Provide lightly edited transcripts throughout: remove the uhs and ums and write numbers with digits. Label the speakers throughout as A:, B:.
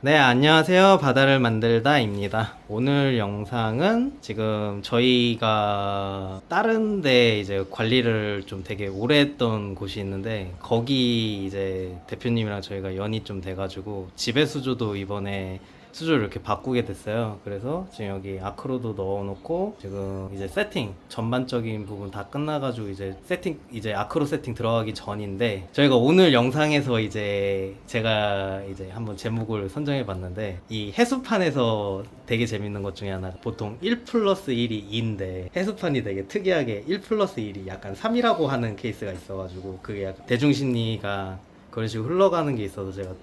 A: 네, 안녕하세요. 바다를 만들다입니다. 오늘 영상은 지금 저희가 다른 데 이제 관리를 좀 되게 오래 했던 곳이 있는데 거기 이제 대표님이랑 저희가 연이 좀 돼가지고 지배 수조도 이번에 수조를 이렇게 바꾸게 됐어요. 그래서 지금 여기 아크로도 넣어놓고 지금 이제 세팅 전반적인 부분 다 끝나가지고 이제 세팅 이제 아크로 세팅 들어가기 전인데 저희가 오늘 영상에서 이제 제가 이제 한번 제목을 선정해봤는데 이 해수판에서 되게 재밌는 것 중에 하나가 보통 1 플러스 1이 2인데 해수판이 되게 특이하게 1 플러스 1이 약간 3이라고 하는 케이스가 있어가지고 그게 약간 대중심리가 그런 식으로 흘러가는 게 있어서 제가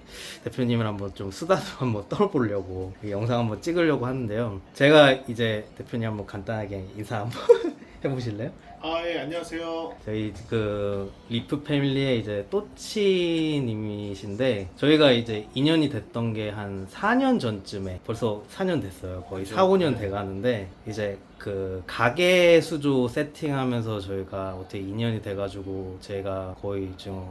A: 대표님을 한번 좀 수다도 한번 떨어보려고 영상 한번 찍으려고 하는데요. 제가 이제 대표님 한번 간단하게 인사 한번 해보실래요?
B: 예, 안녕하세요.
A: 저희 그 리프 패밀리의 이제 또치님이신데 저희가 이제 인연이 됐던 게 한 4년 전쯤에 벌써 4년 됐어요. 거의
B: 그렇죠.
A: 4, 5년
B: 네.
A: 돼가는데 이제 그 가게 수조 세팅하면서 저희가 어떻게 인연이 돼가지고 제가 거의 지금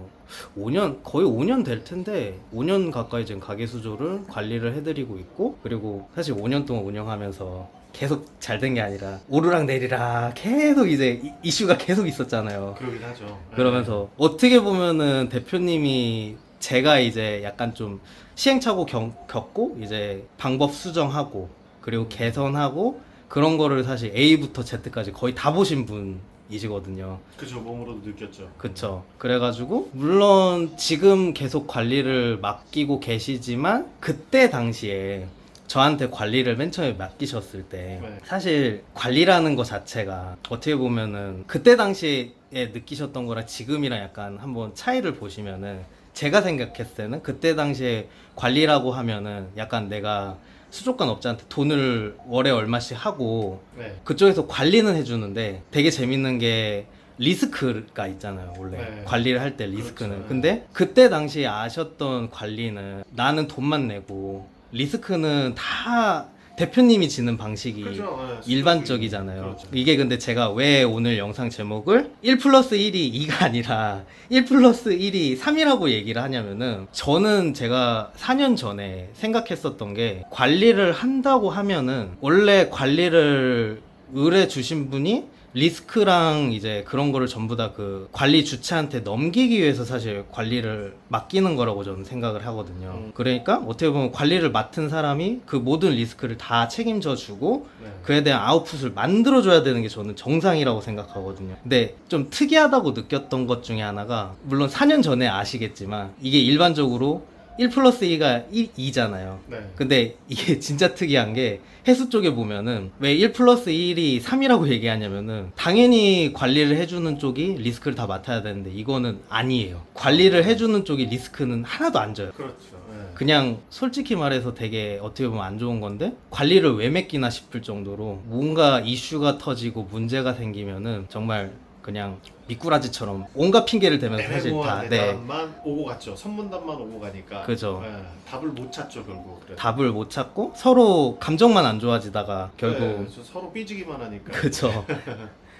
A: 5년 거의 5년 될 텐데 5년 가까이 지금 가게 수조를 관리를 해드리고 있고 그리고 사실 5년 동안 운영하면서 계속 잘 된 게 아니라 오르락 내리락 계속 이제 이슈가 계속 있었잖아요.
B: 그러긴 하죠.
A: 그러면서 어떻게 보면은 대표님이 제가 이제 약간 좀 시행착오 겪고 이제 방법 수정하고 그리고 개선하고 그런 거를 사실 A부터 Z까지 거의 다 보신 분이시거든요.
B: 그죠, 몸으로도 느꼈죠.
A: 그쵸. 그래가지고, 물론 지금 계속 관리를 맡기고 계시지만, 그때 당시에 저한테 관리를 맨 처음에 맡기셨을 때,
B: 네.
A: 사실 관리라는 거 자체가 어떻게 보면은, 그때 당시에 느끼셨던 거랑 지금이랑 약간 한번 차이를 보시면은, 제가 생각했을 때는 그때 당시에 관리라고 하면은 약간 내가 수족관 업자한테 돈을 월에 얼마씩 하고
B: 네.
A: 그쪽에서 관리는 해주는데 되게 재밌는 게 리스크가 있잖아요 원래
B: 네.
A: 관리를 할 때 리스크는
B: 그렇죠.
A: 근데 그때 당시에 아셨던 관리는 나는 돈만 내고 리스크는 다 대표님이 지는 방식이
B: 그죠, 네,
A: 일반적이잖아요.
B: 그렇죠.
A: 이게 근데 제가 왜 오늘 영상 제목을 1 플러스 1이 2가 아니라 1 플러스 1이 3이라고 얘기를 하냐면은 저는 제가 4년 전에 생각했었던 게 관리를 한다고 하면은 원래 관리를 의뢰 주신 분이 리스크랑 이제 그런 거를 전부 다 그 관리 주체한테 넘기기 위해서 사실 관리를 맡기는 거라고 저는 생각을 하거든요. 그러니까 어떻게 보면 관리를 맡은 사람이 그 모든 리스크를 다 책임져 주고
B: 네.
A: 그에 대한 아웃풋을 만들어 줘야 되는 게 저는 정상이라고 생각하거든요. 근데 좀 특이하다고 느꼈던 것 중에 하나가 물론 4년 전에 아시겠지만 이게 일반적으로 1 플러스 2가 2잖아요.
B: 네.
A: 근데 이게 진짜 특이한 게 해수 쪽에 보면은 왜 1 플러스 1이 3이라고 얘기하냐면은 당연히 관리를 해주는 쪽이 리스크를 다 맡아야 되는데 이거는 아니에요. 관리를 해주는 쪽이 리스크는 하나도 안 져요.
B: 그렇죠. 네.
A: 그냥 솔직히 말해서 되게 어떻게 보면 안 좋은 건데 관리를 왜 맡기나 싶을 정도로 뭔가 이슈가 터지고 문제가 생기면은 정말 그냥 미꾸라지처럼 온갖 핑계를 대면서 사실 다
B: 애매모호한
A: 네.
B: 대답만 오고 갔죠. 선문답만 오고 가니까.
A: 그죠.
B: 네, 답을 못 찾죠 결국. 그래서.
A: 답을 못 찾고 서로 감정만 안 좋아지다가 결국
B: 네, 저 서로 삐지기만 하니까.
A: 그죠.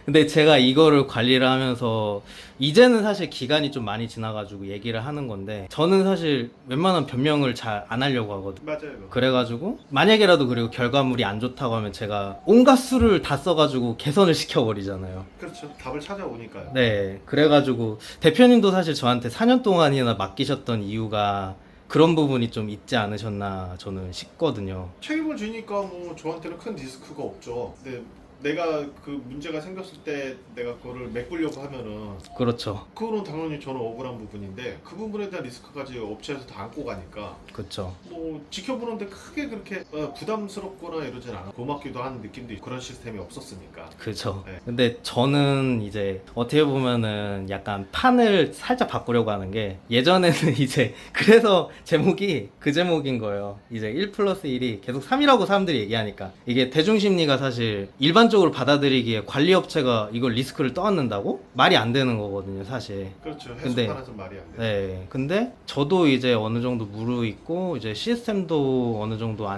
A: 근데 제가 이거를 관리를 하면서 이제는 사실 기간이 좀 많이 지나가지고 얘기를 하는 건데 저는 사실 웬만한 변명을 잘 안 하려고 하거든요.
B: 맞아요.
A: 그래가지고 만약에라도 그리고 결과물이 안 좋다고 하면 제가 온갖 수를 다 써가지고 개선을 시켜버리잖아요.
B: 그렇죠. 답을 찾아오니까요.
A: 네, 그래가지고 대표님도 사실 저한테 4년 동안이나 맡기셨던 이유가 그런 부분이 좀 있지 않으셨나 저는 싶거든요.
B: 책임을 지니까 뭐 저한테는 큰 리스크가 없죠. 근데 내가 그 문제가 생겼을 때 내가 그거를 메꾸려고 하면은
A: 그렇죠.
B: 그거는 당연히 저는 억울한 부분인데 그 부분에 대한 리스크까지 업체에서 다 안고 가니까
A: 그렇죠.
B: 뭐 지켜보는데 크게 그렇게 부담스럽거나 이러진 않아. 고맙기도 한 느낌도 있고 그런 시스템이 없었으니까.
A: 그죠.
B: 네.
A: 근데 저는 이제 어떻게 보면은 약간 판을 살짝 바꾸려고 하는 게 예전에는 이제 그래서 제목이 그 제목인 거예요. 이제 1 플러스 1이 계속 3이라고 사람들이 얘기하니까 이게 대중심리가 사실 일반적으로 받아들이기에 관리업체가 이걸 리스크를 떠안는다고? 말이 안 되는 거거든요, 사실.
B: 그렇죠.
A: 근데
B: 해수판에서 말이 안 돼.
A: 네. 근데 저도 이제 어느 정도 무르익고 이제 시스템도 어느 정도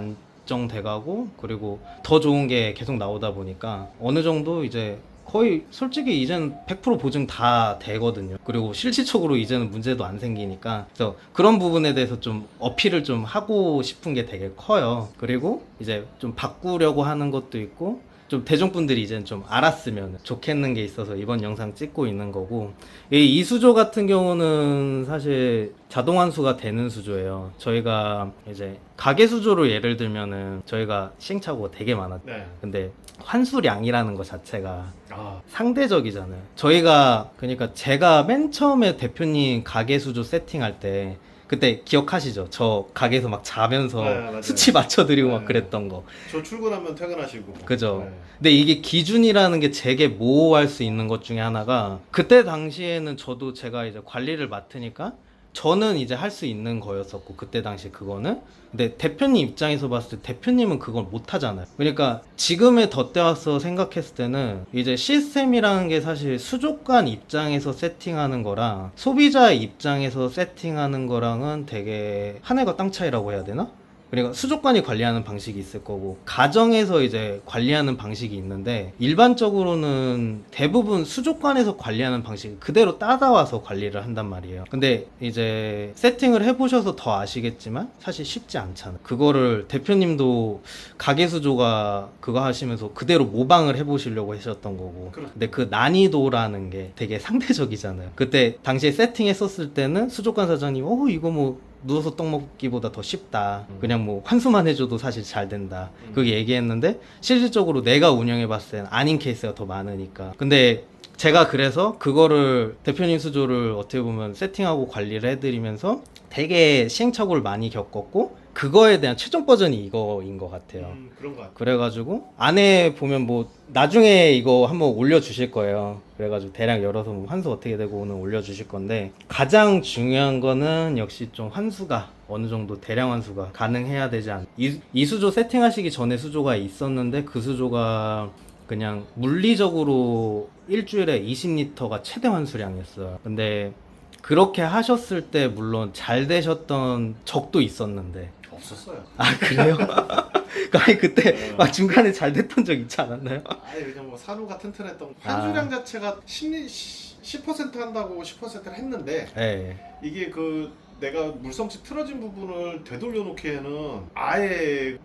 A: 안정돼가고 그리고 더 좋은 게 계속 나오다 보니까 어느 정도 이제 거의 솔직히 이제는 100% 보증 다 되거든요. 그리고 실질적으로 이제는 문제도 안 생기니까 그래서 그런 부분에 대해서 좀 어필을 좀 하고 싶은 게 되게 커요. 그리고 이제 좀 바꾸려고 하는 것도 있고 좀 대중분들이 이제는 좀 알았으면 좋겠는 게 있어서 이번 영상 찍고 있는 거고, 이 수조 같은 경우는 사실 자동 환수가 되는 수조예요. 저희가 이제 가계 수조로 예를 들면은 저희가 시행착오가 되게 많았죠.
B: 네.
A: 근데 환수량이라는 것 자체가
B: 아,
A: 상대적이잖아요. 저희가 그러니까 제가 맨 처음에 대표님 가계 수조 세팅할 때 그때 기억하시죠? 저 가게에서 막 자면서
B: 네, 맞아요.
A: 수치 맞춰드리고 막
B: 네.
A: 그랬던 거.
B: 저 출근하면 퇴근하시고.
A: 그죠?
B: 네.
A: 근데 이게 기준이라는 게 제게 모호할 수 있는 것 중에 하나가, 그때 당시에는 저도 제가 이제 관리를 맡으니까 저는 이제 할 수 있는 거였었고, 그때 당시 그거는. 근데 대표님 입장에서 봤을 때 대표님은 그걸 못 하잖아요. 그러니까 지금에 덧대어서 생각했을 때는 이제 시스템이라는 게 사실 수족관 입장에서 세팅하는 거랑 소비자 입장에서 세팅하는 거랑은 되게 하늘과 땅 차이라고 해야 되나? 그러니까 수족관이 관리하는 방식이 있을 거고 가정에서 이제 관리하는 방식이 있는데, 일반적으로는 대부분 수족관에서 관리하는 방식을 그대로 따라와서 관리를 한단 말이에요. 근데 이제 세팅을 해보셔서 더 아시겠지만 사실 쉽지 않잖아요. 그거를 대표님도 가계수조가 그거 하시면서 그대로 모방을 해보시려고 하셨던 거고,
B: 그렇죠.
A: 근데 그 난이도라는 게 되게 상대적이잖아요. 그때 당시에 세팅했었을 때는 수족관 사장님 이거 뭐 누워서 떡 먹기보다 더 쉽다. 그냥 뭐 환수만 해줘도 사실 잘 된다. 그렇게 얘기했는데 실질적으로 내가 운영해봤을 때는 아닌 케이스가 더 많으니까. 근데 제가 그래서 그거를 대표님 수조를 어떻게 보면 세팅하고 관리를 해드리면서 되게 시행착오를 많이 겪었고, 그거에 대한 최종 버전이 이거인 것 같아요.
B: 그런 것 같아요.
A: 그래가지고 안에 보면 뭐 나중에 이거 한번 올려주실 거예요. 그래가지고 대략 열어서 뭐 환수 어떻게 되고 오늘 올려주실 건데, 가장 중요한 거는 역시 좀 환수가 어느 정도 대량 환수가 가능해야 되지 않. 이 수조 세팅하시기 전에 수조가 있었는데 그 수조가 그냥 물리적으로 일주일에 20리터가 최대 환수량이었어요. 근데 그렇게 하셨을 때 물론 잘 되셨던 적도 있었는데.
B: 없었어요.
A: 아 그래요? 아니 그때 막 중간에 잘 됐던 적 있지 않았나요?
B: 아예 그냥 뭐 산후가 튼튼했던 환수량 자체가 10% 한다고 10%를 했는데
A: 네.
B: 이게 그 내가 물성치 틀어진 부분을 되돌려 놓기에는 아예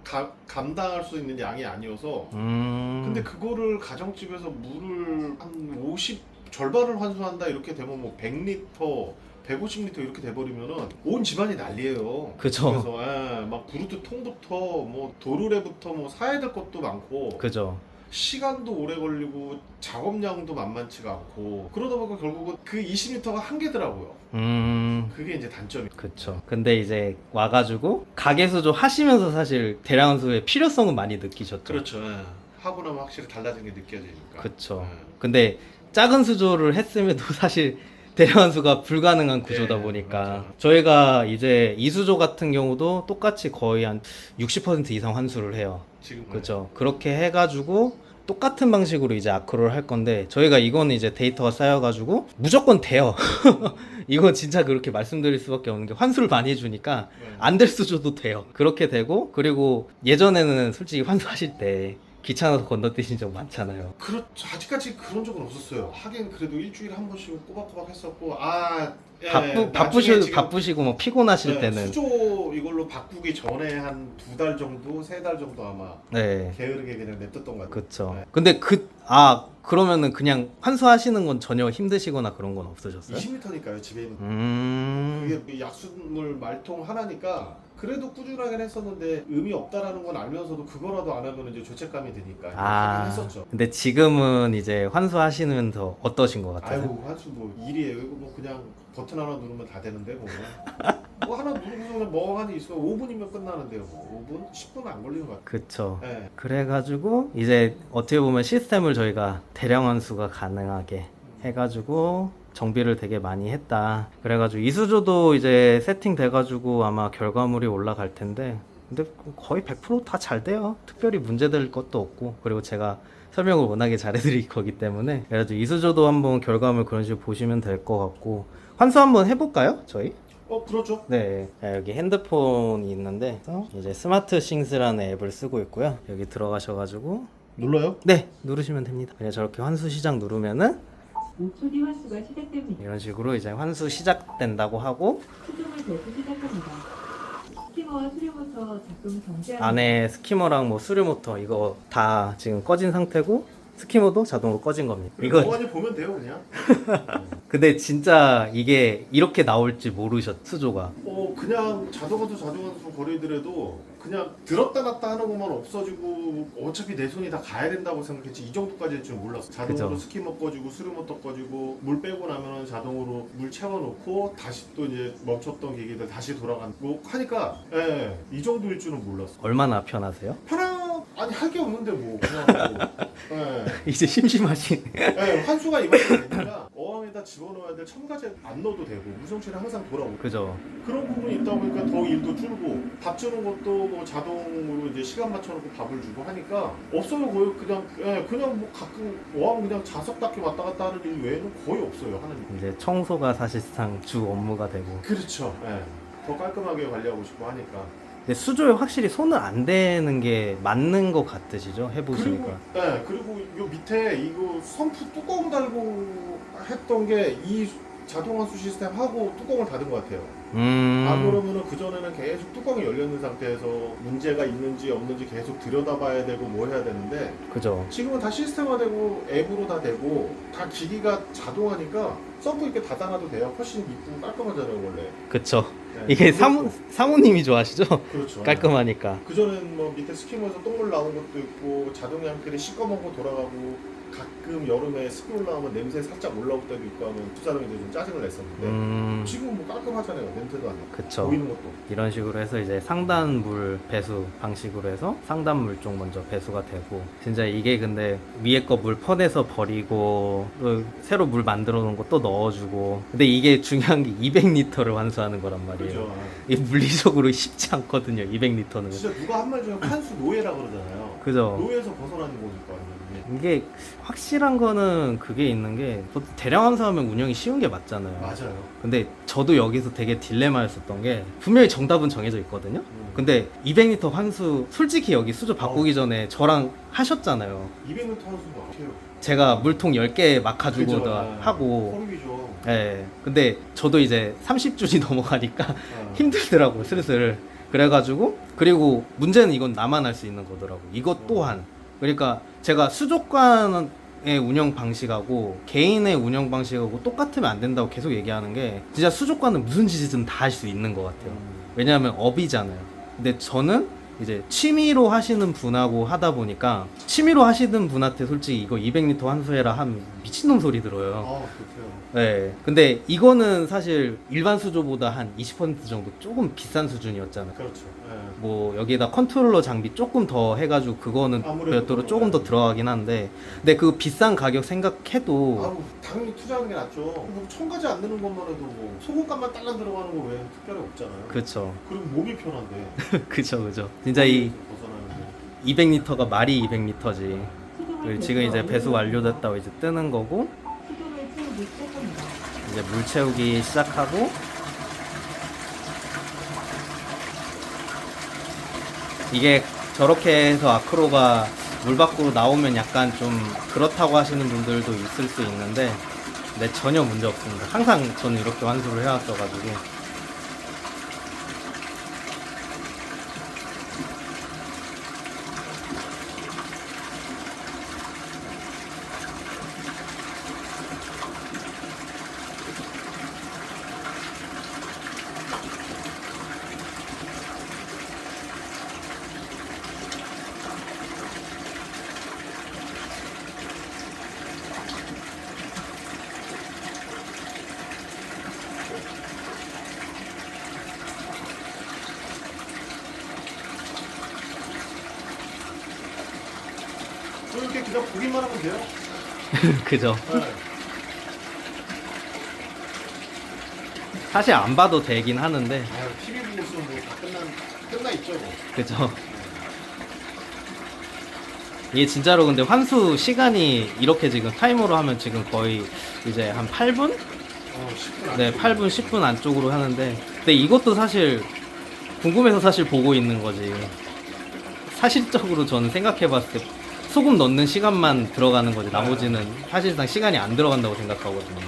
B: 감당할 수 있는 양이 아니어서 근데 그거를 가정집에서 물을 한 50 절반을 환수한다 이렇게 되면 뭐 100리터 150리터 이렇게 돼버리면은 온 집안이 난리예요.
A: 그죠.
B: 그래서 막 부르트 통부터 뭐 도르래부터 뭐 사야 될 것도 많고
A: 그죠.
B: 시간도 오래 걸리고 작업량도 만만치가 않고 그러다 보니까 결국은 그 20리터가 한계더라고요. 그게 이제 단점이.
A: 그쵸. 근데 이제 와가지고 가계수조 하시면서 사실 대량수의 필요성은 많이 느끼셨죠.
B: 그렇죠. 하고 나면 확실히 달라진 게 느껴지니까.
A: 그쵸. 근데 작은 수조를 했음에도 사실 대량환수가 불가능한 구조다
B: 네,
A: 보니까
B: 맞아요.
A: 저희가 이제 이수조 같은 경우도 똑같이 거의 한 60% 이상 환수를 해요.
B: 지금
A: 그죠. 그렇게 해가지고 똑같은 방식으로 이제 아크로를 할 건데, 저희가 이거는 이제 데이터가 쌓여가지고 무조건 돼요. 이거 진짜 그렇게 말씀드릴 수밖에 없는 게 환수를 많이 해주니까 안 될 수조도 돼요. 그렇게 되고, 그리고 예전에는 솔직히 환수하실 때 귀찮아서 건너뛰신 적 많잖아요.
B: 그렇죠. 아직까지 그런 적은 없었어요. 하긴 그래도 일주일에 한 번씩은 꼬박꼬박 했었고
A: 바쁘시고 뭐 피곤하실 때는
B: 수조 이걸로 바꾸기 전에 한 2달 정도, 3달 정도 아마
A: 네.
B: 게으르게 그냥 냅뒀던 것 같아요.
A: 그쵸.
B: 네.
A: 근데 그러면은 그냥 환수하시는 건 전혀 힘드시거나 그런 건 없으셨어요?
B: 20리터니까요 집에 있는. 그게 약수물 말통 하나니까 그래도 꾸준하게 했었는데 의미 없다라는 건 알면서도 그거라도 안 하면 이제 죄책감이 드니까 하긴 했었죠.
A: 근데 지금은 이제 환수하시면서 어떠신 것 같아요?
B: 아이고 환수 뭐 일이에요. 이거 뭐 그냥 버튼 하나 누르면 다 되는데 뭐. 뭐 하나 누르고서 그냥 멍하니 있으면 5분이면 끝나는데요. 뭐 5분? 10분 안 걸리는 것 같아요.
A: 그쵸.
B: 네.
A: 그래가지고 이제 어떻게 보면 시스템을 저희가 대량 환수가 가능하게 해가지고 정비를 되게 많이 했다. 그래가지고 이수조도 이제 세팅 돼가지고 아마 결과물이 올라갈 텐데, 근데 거의 100% 다 잘 돼요. 특별히 문제될 것도 없고, 그리고 제가 설명을 워낙에 잘해드릴 거기 때문에. 그래가지고 이수조도 한번 결과물 그런 식으로 보시면 될 것 같고, 환수 한번 해볼까요? 저희?
B: 그렇죠.
A: 네, 여기 핸드폰이 있는데 이제 스마트 싱스라는 앱을 쓰고 있고요. 여기 들어가셔가지고
B: 눌러요?
A: 네, 누르시면 됩니다. 그냥 저렇게 환수 시작 누르면은
C: 5초 뒤 환수가 시작됩니다.
A: 이런 식으로 이제 환수 시작된다고 하고
C: 수동을 배수 시작합니다. 스티머와 수류모터 작동 정지합니다.
A: 안에 스키머랑 뭐 수류 모터 이거 다 지금 꺼진 상태고 스키머도 자동으로 꺼진 겁니다. 이거
B: 멍하니 보면 돼요 그냥.
A: 근데 진짜 이게 이렇게 나올지 모르셨 수조가.
B: 그냥 자동화도 거리더라도 그냥 들었다 놨다 하는 것만 없어지고 어차피 내 손이 다 가야 된다고 생각했지 이 정도까지 할 줄 몰랐어. 자동으로
A: 그죠.
B: 스키머 꺼지고 수류모터 꺼지고 물 빼고 나면은 자동으로 물 채워놓고 다시 또 이제 멈췄던 기기들 다시 돌아가고 하니까 이 정도일 줄은 몰랐어.
A: 얼마나 편하세요?
B: 아니 할 게 없는데 뭐 그냥
A: 이제 심심하시네.
B: 환수가 이만큼 되니까 어항에다 집어넣어야 될 첨가제 안 넣어도 되고 무성실은 항상 돌아오고
A: 그죠.
B: 그런 부분이 있다 보니까 더 일도 줄고 밥 주는 것도 뭐 자동으로 이제 시간 맞춰놓고 밥을 주고 하니까 없어요 거의 그냥 뭐 가끔 어항 그냥 자석 닦기 왔다 갔다 하는 일 외에는 거의 없어요 하는 일.
A: 이제 청소가 사실상 주 업무가 되고.
B: 그렇죠. 더 깔끔하게 관리하고 싶고 하니까.
A: 근데 수조에 확실히 손을 안 대는 게 맞는 것 같으시죠? 해보시니까.
B: 그리고 요 밑에 이거 선프 뚜껑 달고 했던 게 이 자동환수 시스템 하고 뚜껑을 닫은 것 같아요. 안 그러면은 그전에는 계속 뚜껑이 열려있는 상태에서 문제가 있는지 없는지 계속 들여다봐야 되고 뭐 해야 되는데
A: 그죠.
B: 지금은 다 시스템화되고 앱으로 다 되고 다 기기가 자동하니까 선프 이렇게 닫아놔도 돼요. 훨씬 이쁘고 깔끔하잖아요 원래.
A: 그쵸.
B: 네,
A: 이게
B: 그것도-
A: 사모님이 좋아하시죠?
B: 그렇죠.
A: 깔끔하니까.
B: 그전엔 뭐 밑에 스키머에서 똥물 나오는 것도 있고 자동 양필이 시꺼먼 거 돌아가고 가끔 여름에 습기 올라오면 냄새 살짝 올라올 때도 있고 하면 두 사람이 이제 좀 짜증을 냈었는데 지금은 뭐 깔끔하잖아요. 냄새도 안 나고
A: 그쵸.
B: 보이는 것도.
A: 이런 식으로 해서 이제 상단물 배수 방식으로 해서 상단물 쪽 먼저 배수가 되고 진짜 이게 근데 위에 거 물 퍼내서 버리고 또 새로 물 만들어 놓은 거 또 넣어주고 근데 이게 중요한 게 200리터를 환수하는 거란 말이에요.
B: 그렇죠.
A: 이게 물리적으로 쉽지 않거든요. 200리터는.
B: 진짜 누가 한 말 중에 환수 노예라 그러잖아요.
A: 그죠.
B: 노예에서 벗어나는 거니까.
A: 이게 확실한 거는 그게 있는 게 보통 대량 환수하면 운영이 쉬운 게 맞잖아요.
B: 맞아요.
A: 근데 저도 여기서 되게 딜레마였었던 게 분명히 정답은 정해져 있거든요. 근데 200리터 환수 솔직히 여기 수조 바꾸기 전에 저랑 하셨잖아요.
B: 200m 환수가 어때요?
A: 제가 물통 10개 막아주고
B: 그죠.
A: 하고
B: 허리죠.
A: 예. 근데 저도 이제 30줄이 넘어가니까 힘들더라고요 슬슬. 그래가지고 그리고 문제는 이건 나만 할 수 있는 거더라고 이것 또한. 그러니까 제가 수족관의 운영 방식하고 개인의 운영 방식하고 똑같으면 안 된다고 계속 얘기하는 게 진짜 수족관은 무슨 짓이든 다 할 수 있는 것 같아요. 왜냐하면 업이잖아요. 근데 저는 이제 취미로 하시는 분하고 하다 보니까 취미로 하시는 분한테 솔직히 이거 200리터 환수해라 하면 미친놈 소리 들어요.
B: 그렇대요.
A: 네. 근데 이거는 사실 일반 수조보다 한 20% 정도 조금 비싼 수준이었잖아요.
B: 그렇죠.
A: 뭐 여기에다 컨트롤러 장비 조금 더 해가지고 그거는
B: 아무래도
A: 별도로 조금 더 들어가긴 한데 근데 그 비싼 가격 생각해도
B: 당연히 투자하는 게 낫죠. 뭐 첨가제 안 넣는 것만 해도 뭐 소금값만 딸랑 들어가는 거 외에는 특별히 없잖아요.
A: 그쵸.
B: 그리고 몸이 편한데.
A: 그쵸. 진짜 이
B: 벗어나는데.
A: 200리터가 말이 200리터지.
C: 수동을
A: 지금 이제 배수
C: 배수
A: 완료됐다고 이제 뜨는 거고
C: 수동을 채우기 시작합니다.
A: 이제 물 채우기 시작하고 이게 저렇게 해서 아크로가 물 밖으로 나오면 약간 좀 그렇다고 하시는 분들도 있을 수 있는데 근데 전혀 문제 없습니다. 항상 저는 이렇게 환수를 해왔어가지고
B: 이렇게 그냥 보기만 하면 돼요.
A: 그죠. 사실 안 봐도 되긴 하는데
B: TV 보고 있으면 뭐다 끝나 있죠. 뭐.
A: 그죠. 이게 진짜로 근데 환수 시간이 이렇게 지금 타이머로 하면 지금 거의 이제 한 8분?
B: 10분
A: 네, 8분, 10분 안쪽으로 하는데 근데 이것도 사실 궁금해서 사실 보고 있는 거지. 사실적으로 저는 생각해 봤을 때 소금 넣는 시간만 들어가는 거지. 나머지는 사실상 시간이 안 들어간다고 생각하거든요.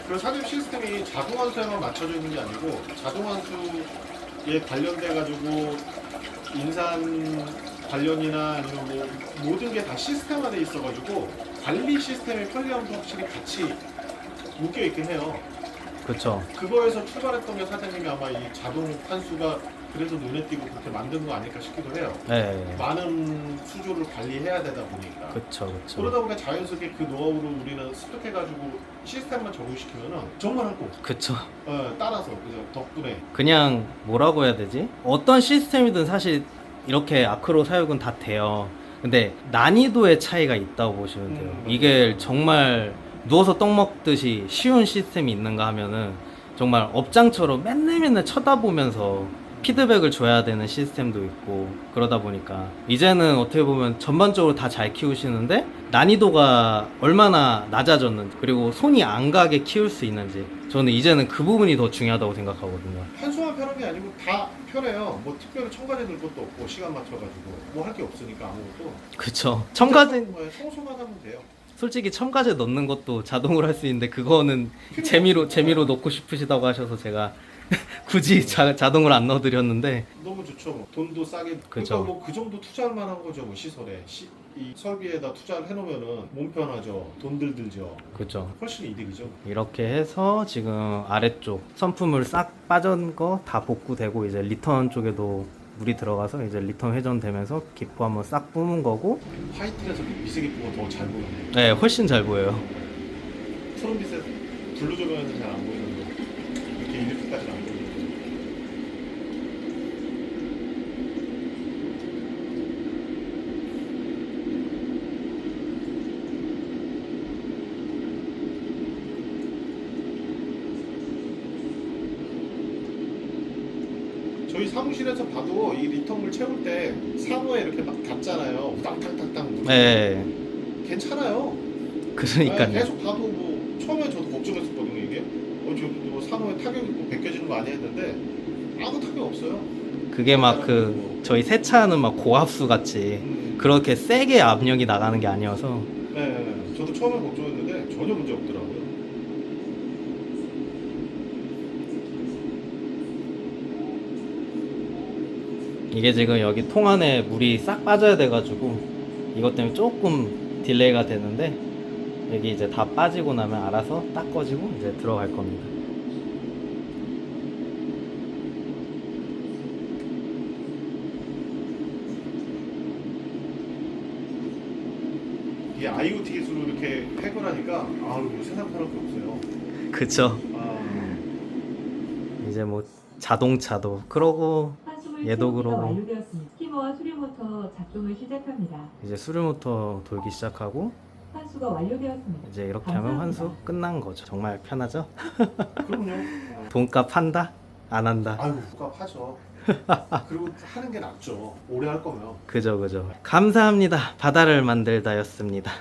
B: 그리고 사진 시스템이 자동 환수에만 맞춰져 있는 게 아니고 자동 환수에 관련돼 가지고 인산 관련이나 아니면 뭐 모든 게 다 시스템화돼 있어가지고 관리 시스템의 편리함도 확실히 같이 묶여 있긴 해요.
A: 그쵸.
B: 그거에서 출발했던 게 사장님이 아마 이 자동 환수가 그래서 눈에 띄고 그렇게 만든 거 아닐까 싶기도 해요.
A: 네.
B: 많은 수조를 관리해야 되다 보니까.
A: 그쵸, 그쵸.
B: 그러다 보니까 자연스럽게 그 노하우를 우리는 습득해가지고 시스템만 적용시키면은 정말 하고
A: 그쵸.
B: 따라서 그냥 덕분에
A: 그냥 뭐라고 해야 되지? 어떤 시스템이든 사실 이렇게 아크로 사육은 다 돼요. 근데 난이도의 차이가 있다고 보시면 돼요. 이게 정말 누워서 떡 먹듯이 쉬운 시스템이 있는가 하면은 정말 업장처럼 맨날 쳐다보면서 피드백을 줘야 되는 시스템도 있고 그러다 보니까 이제는 어떻게 보면 전반적으로 다 잘 키우시는데 난이도가 얼마나 낮아졌는지 그리고 손이 안 가게 키울 수 있는지 저는 이제는 그 부분이 더 중요하다고 생각하거든요.
B: 한수만 편한 게 아니고 다 편해요. 뭐 특별히 첨가제 넣을 것도 없고 시간 맞춰가지고 뭐 할 게 없으니까 아무것도.
A: 그쵸. 첨가제
B: 청소만 하면 돼요.
A: 솔직히 첨가제 넣는 것도 자동으로 할 수 있는데 그거는 재미로 넣고 싶으시다고 하셔서 제가 굳이 자동으로 안 넣어드렸는데
B: 너무 좋죠. 뭐. 돈도 싸게.
A: 그쵸.
B: 그러니까 뭐 그 정도 투자할 만한 거죠. 뭐 시설에 이 설비에다 투자를 해놓으면은 몸 편하죠. 돈들 들죠.
A: 그죠.
B: 훨씬 이득이죠.
A: 이렇게 해서 지금 아래쪽 선품을 싹 빠진 거 다 복구되고 이제 리턴 쪽에도 물이 들어가서 이제 리턴 회전되면서 기포 한번 싹 뿜은 거고
B: 화이트에서 미세기포가 더 잘 보여요.
A: 네 훨씬 잘 보여요.
B: 푸른빛에 블루 조명에서 잘 안 보이는데 이렇게 이렇게까지는 안 보이는데. 저희 사무실에서 봐도 이 리턴물 채울 때 상어에 이렇게 막 닿잖아요. 우당탕탕탕.
A: 네
B: 괜찮아요.
A: 그러니까요.
B: 계속 봐도 뭐 처음에 저도 걱정했었거든요 이게. 저도 뭐 산호에 타격 있고 벗겨지는 거 많이 했는데 아무 타격 없어요.
A: 그게 막 그 저희 세차하는 막 고압수 같이 그렇게 세게 압력이 나가는 게 아니어서
B: 네, 저도 처음에 걱정했는데 전혀 문제 없더라고요.
A: 이게 지금 여기 통 안에 물이 싹 빠져야 돼가지고 이것 때문에 조금 딜레이가 되는데 여기 이제 다 빠지고 나면 알아서 딱 꺼지고 이제 들어갈 겁니다.
B: 이게 IoT 기술로 이렇게 해결하니까 아우 세상 편할 게 없어요.
A: 그쵸. 이제 뭐 자동차도 그러고
C: 환수물
A: 얘도
C: 채우기가
A: 그러고.
C: 완료되었습니다. 스티머와 수류모터 작동을 시작합니다.
A: 이제 수류모터 돌기 시작하고
C: 환수가 완료되었습니다.
A: 이제 이렇게 하면
C: 감사합니다.
A: 환수 끝난 거죠. 정말 편하죠?
B: 그럼요.
A: 돈값 한다? 안 한다?
B: 아유 복잡하죠. 그리고 하는 게 낫죠. 오래 할 거면.
A: 그죠. 감사합니다. 바다를 만들다였습니다.